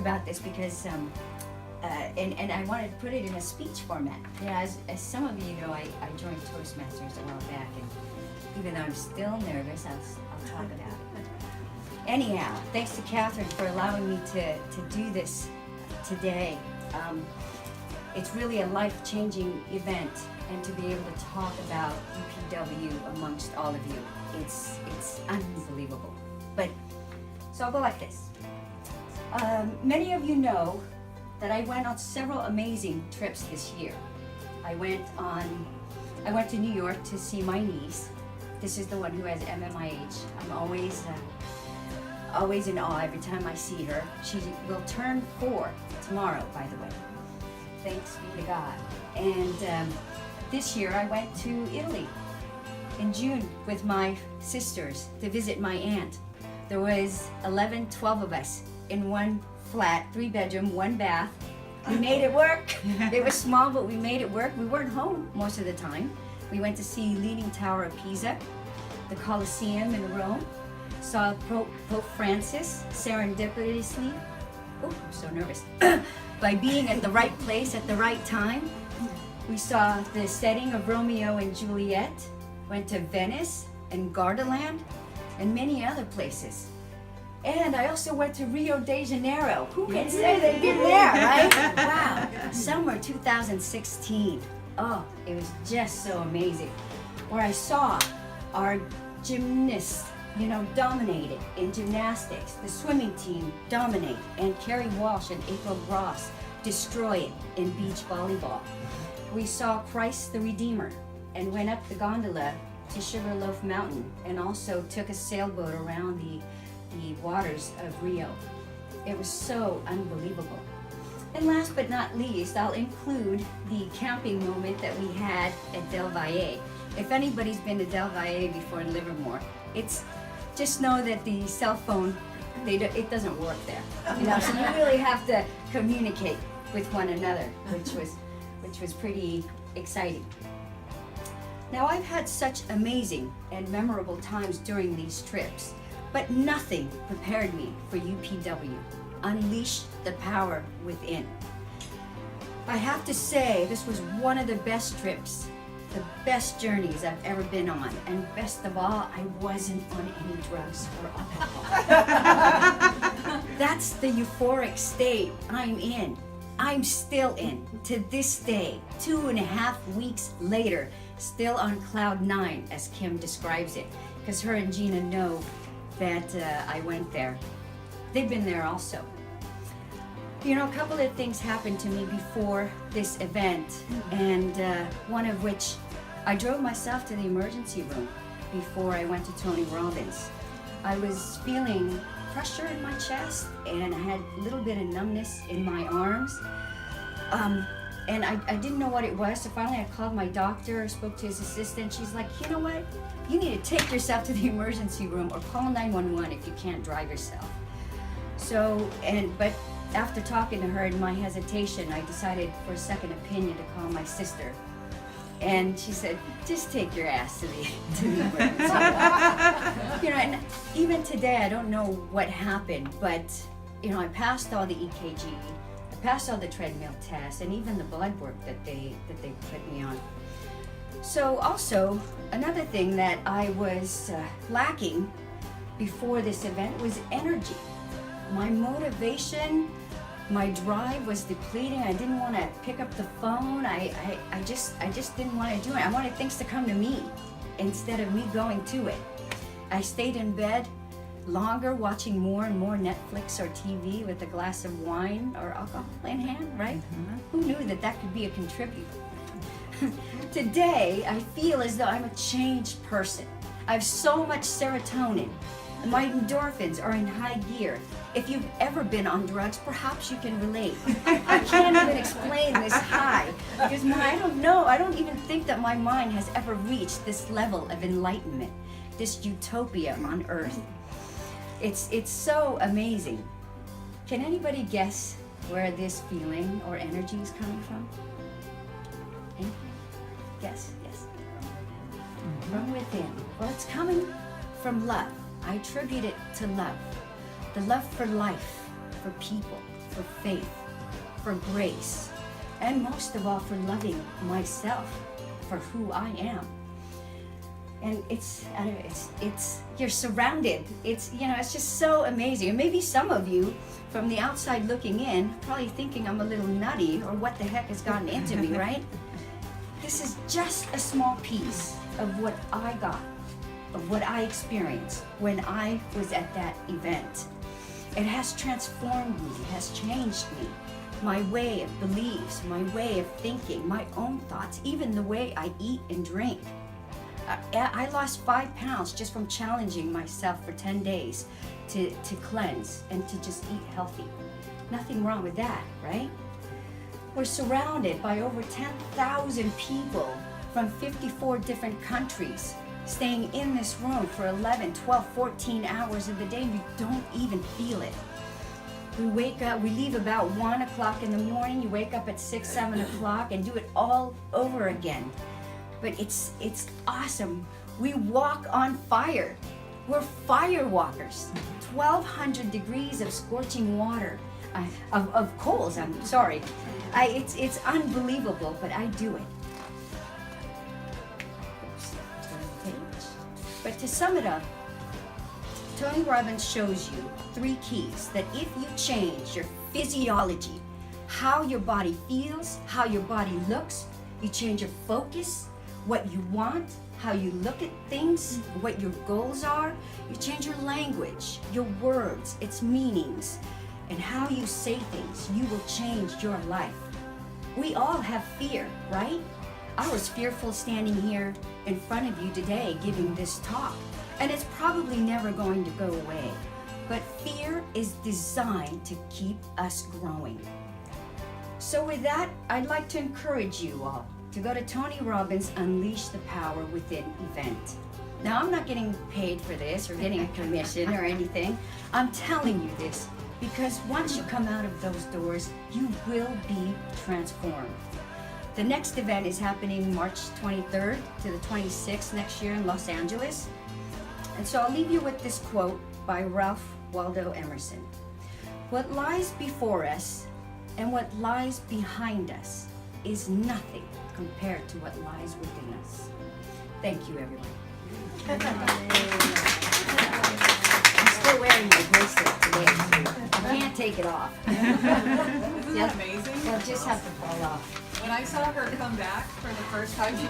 about this because, and I wanted to put it in a speech format. Yeah, as some of you know, I joined Toastmasters a while back, and even though I'm still nervous, I'll talk about it. Anyhow, thanks to Catherine for allowing me to do this today. It's really a life-changing event, and to be able to talk about UPW amongst all of you, it's unbelievable. But so I'll go like this. Many of you know that I went on several amazing trips this year. I went to New York to see my niece. This is the one who has MMIH. I'm always in awe every time I see her. She will turn 4 tomorrow, by the way. Thanks be to God. And this year I went to Italy in June with my sisters to visit my aunt. There was 12 of us in one flat, 3-bedroom, 1 bath. We made it work. It was small, but we made it work. We weren't home most of the time. We went to see Leaning Tower of Pisa, the Colosseum in Rome, saw Pope Francis serendipitously, I'm so nervous, by being at the right place at the right time. We saw the setting of Romeo and Juliet, went to Venice and Gardaland, and many other places. And I also went to Rio de Janeiro. Who can say they've been there, right? Wow, summer 2016. Oh, it was just so amazing. Where I saw our gymnasts, dominated in gymnastics. The swimming team dominate, and Carrie Walsh and April Gross destroy it in beach volleyball. We saw Christ the Redeemer and went up the gondola to Sugarloaf Mountain, and also took a sailboat around the waters of Rio. It was so unbelievable. And last but not least, I'll include the camping moment that we had at Del Valle. If anybody's been to Del Valle before in Livermore, just know that the cell phone, it doesn't work there. So you really have to communicate with one another, which was pretty exciting. Now, I've had such amazing and memorable times during these trips, but nothing prepared me for UPW. Unleash the power within. I have to say, this was one of the best trips, the best journeys I've ever been on, and best of all, I wasn't on any drugs or alcohol. That's the euphoric state I'm in. I'm still in, to this day, 2.5 weeks later, still on cloud 9, as Kim describes it, because her and Gina know that I went there. They've been there also. A couple of things happened to me before this event, and one of which, I drove myself to the emergency room before I went to Tony Robbins. I was feeling pressure in my chest, and I had a little bit of numbness in my arms. And I didn't know what it was, so finally I called my doctor, spoke to his assistant. She's like, you know what? You need to take yourself to the emergency room or call 911 if you can't drive yourself. But after talking to her and my hesitation, I decided for a second opinion to call my sister. And she said, just take your ass to the emergency room. And even today, I don't know what happened, but, I passed all the EKG, I passed all the treadmill tests, and even the blood work that they put me on. So also, another thing that I was lacking before this event was energy. My motivation, my drive was depleting. I didn't want to pick up the phone. I just didn't want to do it. I wanted things to come to me instead of me going to it. I stayed in bed longer, watching more and more Netflix or TV with a glass of wine or alcohol in hand, right? Mm-hmm. Who knew that could be a contributor? Today, I feel as though I'm a changed person. I have so much serotonin. My endorphins are in high gear. If you've ever been on drugs, perhaps you can relate. I can't even explain this high because I don't even think that my mind has ever reached this level of enlightenment, this utopia on earth. It's so amazing. Can anybody guess where this feeling or energy is coming from? Anybody? Yes. From within. Well, it's coming from love. I attribute it to love. The love for life, for people, for faith, for grace, and most of all for loving myself for who I am. And it's you're surrounded. It's just so amazing. And maybe some of you from the outside looking in probably thinking I'm a little nutty or what the heck has gotten into me, right? This is just a small piece of what I got, of what I experienced when I was at that event. It has transformed me, it has changed me. My way of beliefs, my way of thinking, my own thoughts, even the way I eat and drink. I lost 5 pounds just from challenging myself for 10 days to cleanse and to just eat healthy. Nothing wrong with that, right? We're surrounded by over 10,000 people from 54 different countries staying in this room for 11, 12, 14 hours of the day. We don't even feel it. We wake up, we leave about 1 o'clock in the morning, you wake up at 6, 7 o'clock and do it all over again. But it's awesome. We walk on fire. We're fire walkers. 1,200 degrees of scorching water, of coals, I'm sorry. It's unbelievable, but I do it. Oops, turn the page. But to sum it up, Tony Robbins shows you 3 keys that if you change your physiology, how your body feels, how your body looks, you change your focus, what you want, how you look at things, what your goals are, you change your language, your words, its meanings, and how you say things, you will change your life. We all have fear, right? I was fearful standing here in front of you today giving this talk, and it's probably never going to go away. But fear is designed to keep us growing. So with that, I'd like to encourage you all to go to Tony Robbins' Unleash the Power Within event. Now, I'm not getting paid for this or getting a commission or anything. I'm telling you this because once you come out of those doors, you will be transformed. The next event is happening March 23rd to the 26th next year in Los Angeles. And so I'll leave you with this quote by Ralph Waldo Emerson. What lies before us and what lies behind us is nothing compared to what lies within us. Thank you, everyone. I'm still wearing my bracelet today. I can't take it off. Isn't that amazing? It'll just have to fall off. When I saw her come back for the first time, she